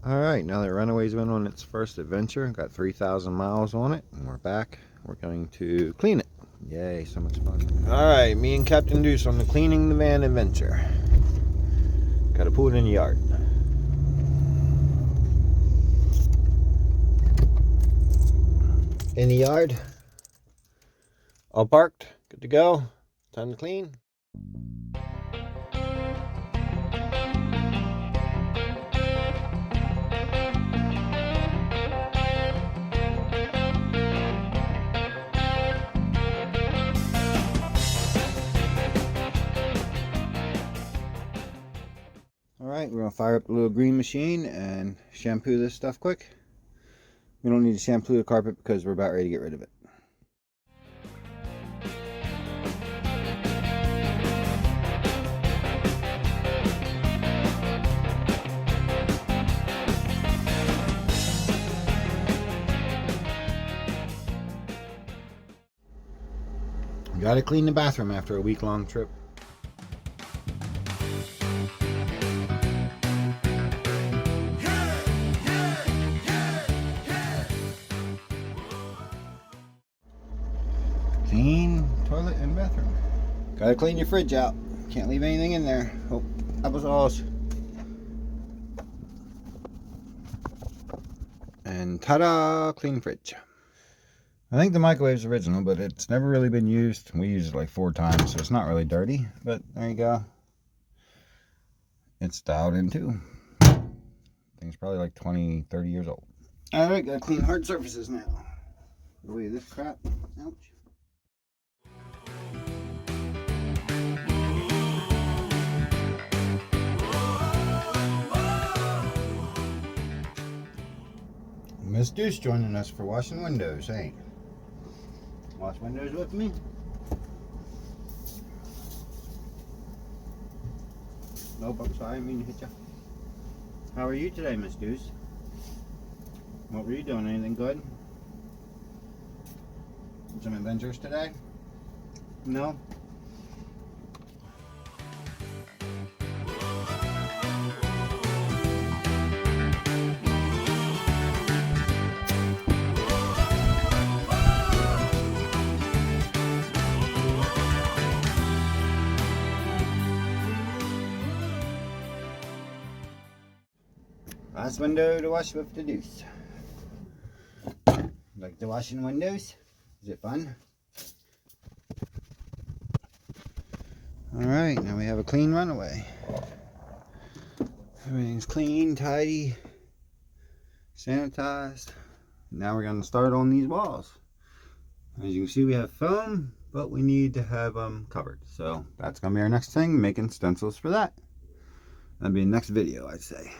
Alright, now that Runaway's been on its first adventure, got 3,000 miles on it, and we're back. We're going to clean it. Yay, so much fun. Alright, me and Captain Deuce on the cleaning the van adventure. Gotta put it in the yard. In the yard. All parked, good to go. Time to clean. Alright, we're going to fire up the little green machine and shampoo this stuff quick. We don't need to shampoo the carpet because we're about ready to get rid of it. Got to clean the bathroom after a week-long trip. Clean toilet and bathroom. Gotta clean your fridge out. Can't leave anything in there. Oh, applesauce. And ta-da! Clean fridge. I think the microwave's original, but it's never really been used. We used it like 4 times, so it's not really dirty. But there you go. It's dialed in too. I think it's probably like 20, 30 years old. Alright, gotta clean hard surfaces now. Get away this crap. Ouch. Miss Deuce joining us for washing windows, hey? Wash windows with me? Nope, I'm sorry, I didn't mean to hit you. How are you today, Miss Deuce? What were you doing? Anything good? Some adventures today? No? Last window to wash with the Deuce. Like the washing windows? Is it fun? Alright, now we have a clean Runaway. Everything's clean, tidy, sanitized. Now we're going to start on these walls. As you can see, we have foam, but we need to have them covered. So that's going to be our next thing, making stencils for that. That'll be the next video, I'd say.